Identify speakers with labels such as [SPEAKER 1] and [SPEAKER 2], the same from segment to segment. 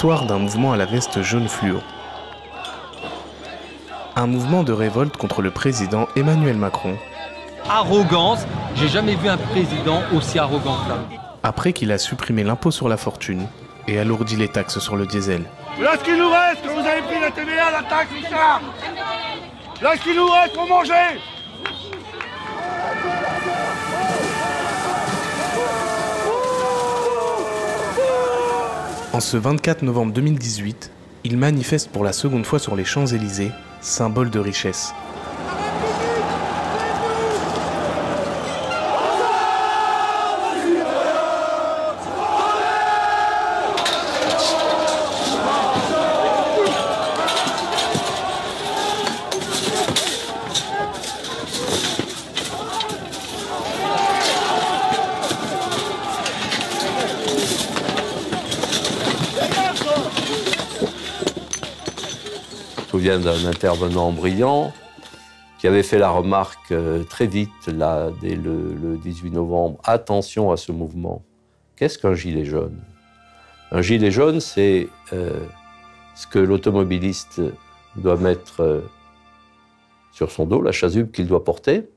[SPEAKER 1] l'histoire d'un mouvement à la veste jaune fluo. Un mouvement de révolte contre le président Emmanuel Macron.
[SPEAKER 2] Arrogance, j'ai jamais vu un président aussi arrogant que ça.
[SPEAKER 1] Après qu'il a supprimé l'impôt sur la fortune et alourdi les taxes sur le diesel.
[SPEAKER 3] Là, ce qu'il nous reste, que vous avez pris la TVA, la taxe, tout ça. Là, ce qu'il nous reste pour manger.
[SPEAKER 1] En ce 24 novembre 2018, il manifeste pour la seconde fois sur les Champs-Élysées, symbole de richesse.
[SPEAKER 4] Je me souviens d'un intervenant brillant qui avait fait la remarque très vite, là, dès le 18 novembre, attention à ce mouvement. Qu'est-ce qu'un gilet jaune? Un gilet jaune, c'est ce que l'automobiliste doit mettre sur son dos, la chasuble qu'il doit porter,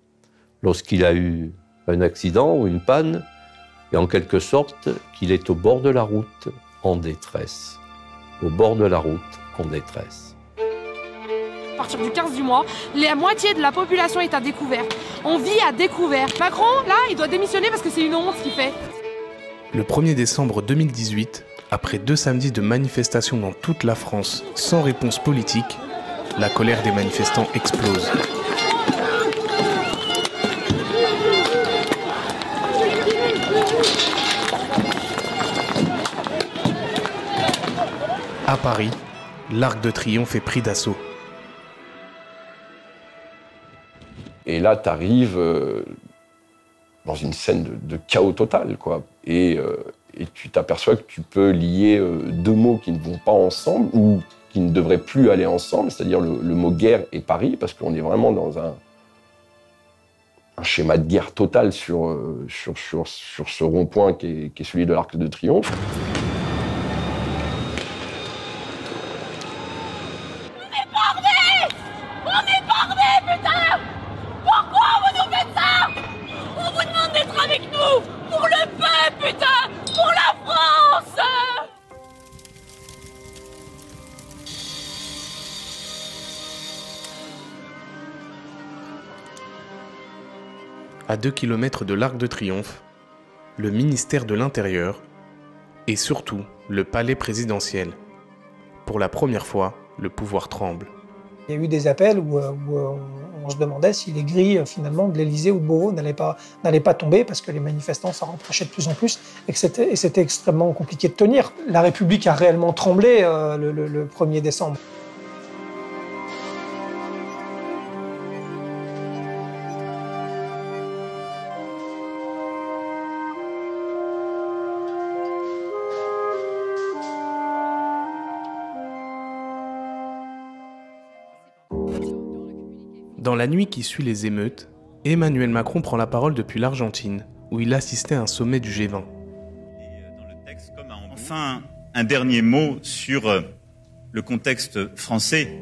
[SPEAKER 4] lorsqu'il a eu un accident ou une panne, et en quelque sorte qu'il est au bord de la route en détresse. Au bord de la route en détresse.
[SPEAKER 5] À partir du 15 du mois, la moitié de la population est à découvert. On vit à découvert. Macron, là, il doit démissionner parce que c'est une honte ce qu'il fait.
[SPEAKER 1] Le 1er décembre 2018, après 2 samedis de manifestations dans toute la France sans réponse politique, la colère des manifestants explose. À Paris, l'Arc de Triomphe est pris d'assaut.
[SPEAKER 6] Et là, tu arrives dans une scène de chaos total, quoi. Et tu t'aperçois que tu peux lier 2 mots qui ne vont pas ensemble ou qui ne devraient plus aller ensemble, c'est-à-dire le mot guerre et Paris, parce qu'on est vraiment dans un schéma de guerre totale sur ce rond-point qui est celui de l'Arc de Triomphe.
[SPEAKER 1] À 2 km de l'Arc de Triomphe, le ministère de l'Intérieur et surtout le palais présidentiel. Pour la première fois, le pouvoir tremble.
[SPEAKER 7] Il y a eu des appels où on se demandait si les grilles finalement de l'Élysée ou de Beauvau n'allaient pas tomber parce que les manifestants s'en rapprochaient de plus en plus et que c'était extrêmement compliqué de tenir. La République a réellement tremblé le 1er décembre.
[SPEAKER 1] Dans la nuit qui suit les émeutes, Emmanuel Macron prend la parole depuis l'Argentine, où il assistait à un sommet du G20.
[SPEAKER 8] Enfin, un dernier mot sur le contexte français,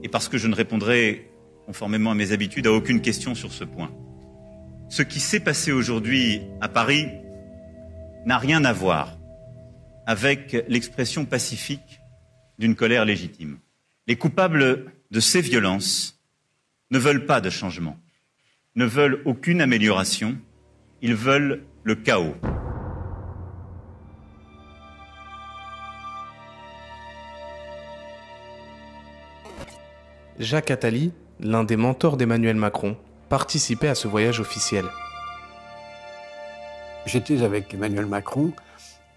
[SPEAKER 8] et parce que je ne répondrai, conformément à mes habitudes, à aucune question sur ce point. Ce qui s'est passé aujourd'hui à Paris n'a rien à voir avec l'expression pacifique d'une colère légitime. Les coupables de ces violences ne veulent pas de changement, ne veulent aucune amélioration, ils veulent le chaos.
[SPEAKER 1] Jacques Attali, l'un des mentors d'Emmanuel Macron, participait à ce voyage officiel.
[SPEAKER 9] J'étais avec Emmanuel Macron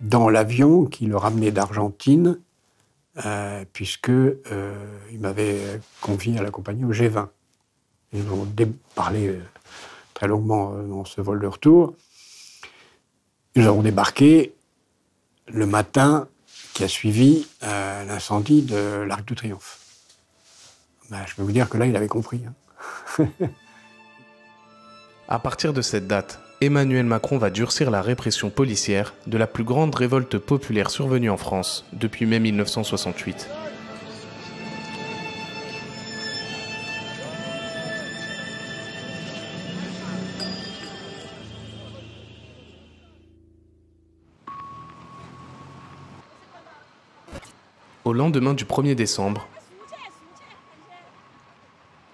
[SPEAKER 9] dans l'avion qui le ramenait d'Argentine, puisqu'il m'avait convié à l'accompagner au G20. Ils ont parlé très longuement dans ce vol de retour. Nous avons débarqué le matin qui a suivi l'incendie de l'Arc de Triomphe. Je peux vous dire que là, il avait compris.
[SPEAKER 1] À partir de cette date, Emmanuel Macron va durcir la répression policière de la plus grande révolte populaire survenue en France depuis mai 1968. Au lendemain du 1er décembre,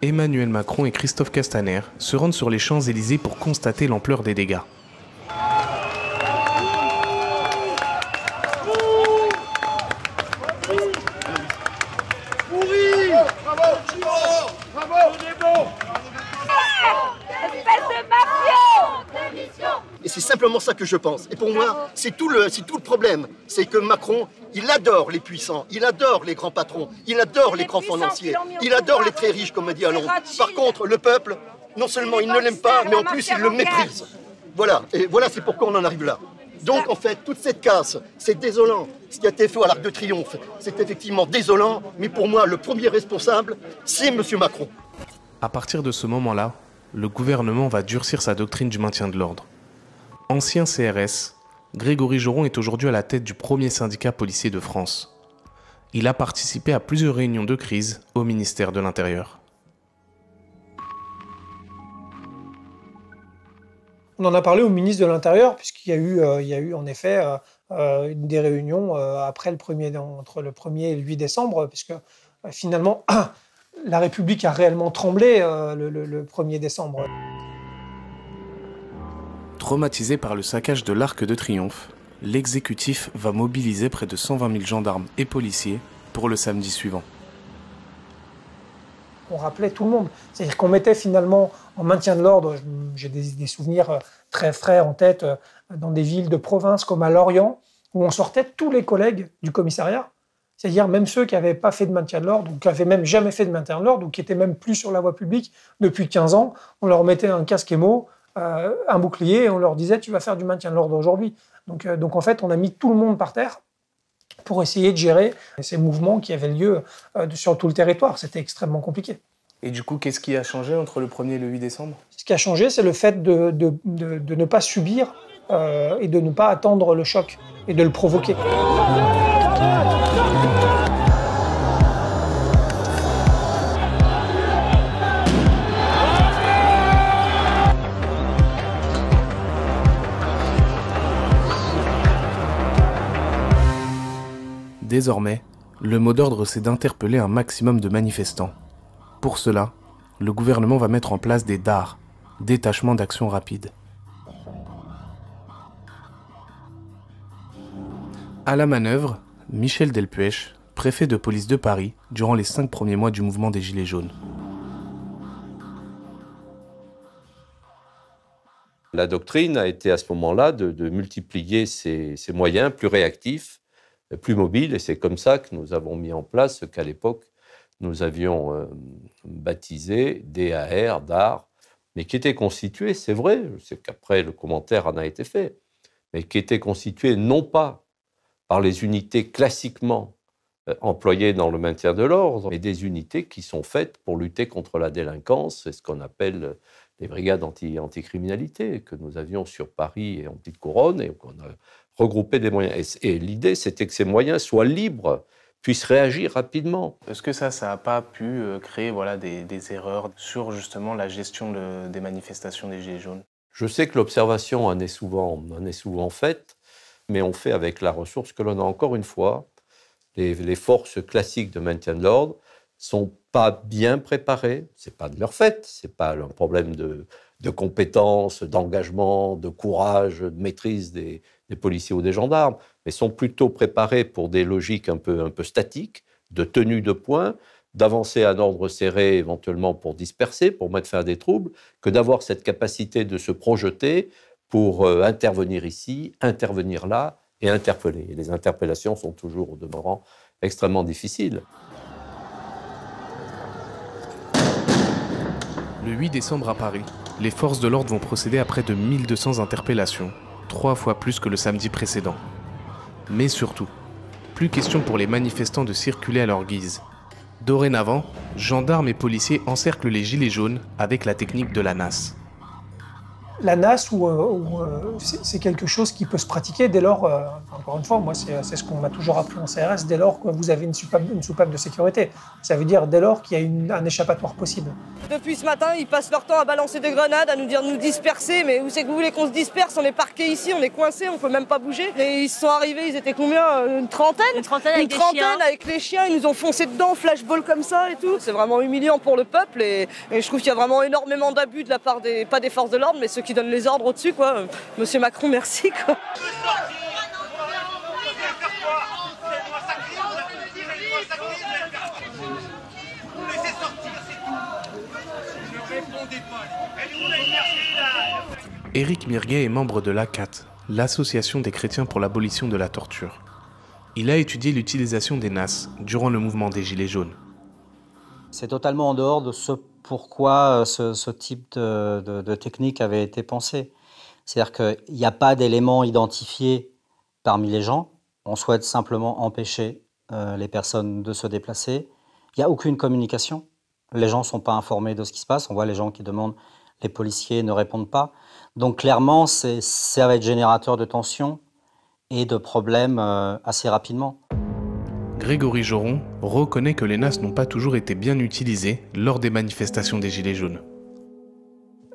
[SPEAKER 1] Emmanuel Macron et Christophe Castaner se rendent sur les Champs-Élysées pour constater l'ampleur des dégâts.
[SPEAKER 10] Et c'est simplement ça que je pense. Et pour moi, c'est tout le problème. C'est que Macron, il adore les puissants, il adore les grands patrons, il adore les grands financiers, il adore les très riches, comme a dit Allon. Par contre, le peuple, non seulement il ne l'aime pas, mais en plus il le méprise. Voilà, et voilà, c'est pourquoi on en arrive là. Donc en fait, toute cette casse, c'est désolant. Ce qui a été fait à l'Arc de Triomphe, c'est effectivement désolant, mais pour moi, le premier responsable, c'est M. Macron.
[SPEAKER 1] À partir de ce moment-là, le gouvernement va durcir sa doctrine du maintien de l'ordre. Ancien CRS, Grégory Joron est aujourd'hui à la tête du premier syndicat policier de France. Il a participé à plusieurs réunions de crise au ministère de l'Intérieur.
[SPEAKER 7] On en a parlé au ministre de l'Intérieur, puisqu'il y a eu en effet des réunions entre le 1er et le 8 décembre, puisque finalement, la République a réellement tremblé le 1er décembre.
[SPEAKER 1] Traumatisé par le saccage de l'Arc de Triomphe, l'exécutif va mobiliser près de 120 000 gendarmes et policiers pour le samedi suivant.
[SPEAKER 7] On rappelait tout le monde. C'est-à-dire qu'on mettait finalement en maintien de l'ordre, j'ai des souvenirs très frais en tête, dans des villes de province comme à Lorient, où on sortait tous les collègues du commissariat, c'est-à-dire même ceux qui n'avaient pas fait de maintien de l'ordre, ou qui n'avaient même jamais fait de maintien de l'ordre, ou qui n'étaient même plus sur la voie publique depuis 15 ans, on leur mettait un casque émo, un bouclier, et on leur disait « tu vas faire du maintien de l'ordre aujourd'hui ». Donc en fait, on a mis tout le monde par terre pour essayer de gérer ces mouvements qui avaient lieu sur tout le territoire. C'était extrêmement compliqué.
[SPEAKER 1] Et du coup, qu'est-ce qui a changé entre le 1er et le 8 décembre?
[SPEAKER 7] Ce qui a changé, c'est le fait de ne pas subir et de ne pas attendre le choc et de le provoquer.
[SPEAKER 1] Désormais, le mot d'ordre c'est d'interpeller un maximum de manifestants. Pour cela, le gouvernement va mettre en place des DAR, détachements d'action rapide. À la manœuvre, Michel Delpuech, préfet de police de Paris, durant les 5 premiers mois du mouvement des Gilets jaunes.
[SPEAKER 4] La doctrine a été à ce moment-là de multiplier ces moyens plus réactifs, plus mobiles, et c'est comme ça que nous avons mis en place ce qu'à l'époque nous avions baptisé DAR, mais qui était constitué, c'est vrai, c'est qu'après le commentaire en a été fait, mais qui était constitué non pas par les unités classiquement employées dans le maintien de l'ordre, mais des unités qui sont faites pour lutter contre la délinquance, c'est ce qu'on appelle les brigades anticriminalité que nous avions sur Paris et en petite couronne, et qu'on a regroupé des moyens. Et l'idée, c'était que ces moyens soient libres, puissent réagir rapidement.
[SPEAKER 1] Est-ce que ça n'a pas pu créer des erreurs sur justement la gestion des manifestations des Gilets jaunes?
[SPEAKER 4] Je sais que l'observation en est souvent faite, mais on fait avec la ressource que l'on a. Encore une fois, les forces classiques de maintien de l'ordre sont pas bien préparées. C'est pas de leur fait, c'est pas un problème de compétences, d'engagement, de courage, de maîtrise des policiers ou des gendarmes, mais sont plutôt préparés pour des logiques un peu statiques, de tenue de point, d'avancer à un ordre serré éventuellement pour disperser, pour mettre fin à des troubles, que d'avoir cette capacité de se projeter pour intervenir ici, intervenir là et interpeller. Et les interpellations sont toujours au demeurant extrêmement difficiles.
[SPEAKER 1] Le 8 décembre à Paris, les forces de l'ordre vont procéder à près de 1200 interpellations, 3 fois plus que le samedi précédent. Mais surtout, plus question pour les manifestants de circuler à leur guise. Dorénavant, gendarmes et policiers encerclent les gilets jaunes avec la technique de la nasse.
[SPEAKER 7] La NAS, c'est quelque chose qui peut se pratiquer dès lors, encore une fois, moi c'est ce qu'on m'a toujours appris en CRS, dès lors que vous avez une soupape de sécurité. Ça veut dire dès lors qu'il y a un échappatoire possible.
[SPEAKER 11] Depuis ce matin, ils passent leur temps à balancer des grenades, à nous dire de nous disperser, mais où c'est que vous voulez qu'on se disperse? On est parqués ici, on est coincés, on peut même pas bouger. Et ils sont arrivés, ils étaient combien? Une trentaine avec les chiens, ils nous ont foncé dedans, flashball comme ça et tout. C'est vraiment humiliant pour le peuple et je trouve qu'il y a vraiment énormément d'abus de la part pas des forces de l'ordre, mais ceux qui donnent les ordres au-dessus, quoi. Monsieur Macron, merci, quoi.
[SPEAKER 1] Éric Mirguet est membre de l'ACAT, l'Association des chrétiens pour l'abolition de la torture. Il a étudié l'utilisation des NAS durant le mouvement des Gilets jaunes.
[SPEAKER 12] C'est totalement en dehors de ce pourquoi ce type de technique avait été pensé. C'est-à-dire qu'il n'y a pas d'éléments identifiés parmi les gens. On souhaite simplement empêcher les personnes de se déplacer. Il n'y a aucune communication. Les gens ne sont pas informés de ce qui se passe. On voit les gens qui demandent, les policiers ne répondent pas. Donc clairement, ça va être générateur de tensions et de problèmes assez rapidement.
[SPEAKER 1] Grégory Joron reconnaît que les NAS n'ont pas toujours été bien utilisées lors des manifestations des Gilets jaunes.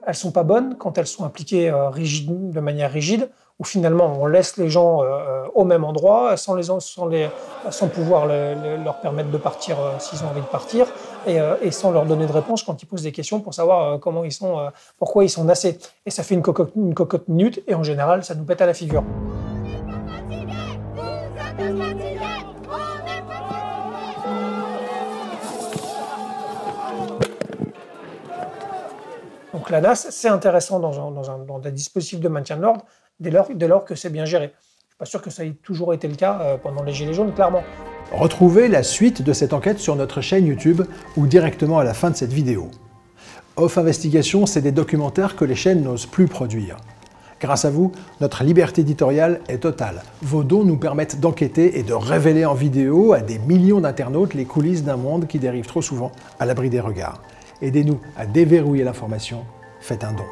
[SPEAKER 7] Elles ne sont pas bonnes quand elles sont appliquées de manière rigide, où finalement on laisse les gens au même endroit sans pouvoir leur permettre de partir s'ils ont envie de partir, et sans leur donner de réponse quand ils posent des questions pour savoir comment ils sont, pourquoi ils sont nassés. Et ça fait une cocotte minute, et en général ça nous pète à la figure. Donc la NAS, c'est intéressant dans des dispositifs de maintien de l'ordre, dès lors que c'est bien géré. Je ne suis pas sûr que ça ait toujours été le cas pendant les Gilets jaunes, clairement.
[SPEAKER 13] Retrouvez la suite de cette enquête sur notre chaîne YouTube ou directement à la fin de cette vidéo. Off Investigation, c'est des documentaires que les chaînes n'osent plus produire. Grâce à vous, notre liberté éditoriale est totale. Vos dons nous permettent d'enquêter et de révéler en vidéo à des millions d'internautes les coulisses d'un monde qui dérive trop souvent à l'abri des regards. Aidez-nous à déverrouiller l'information, faites un don.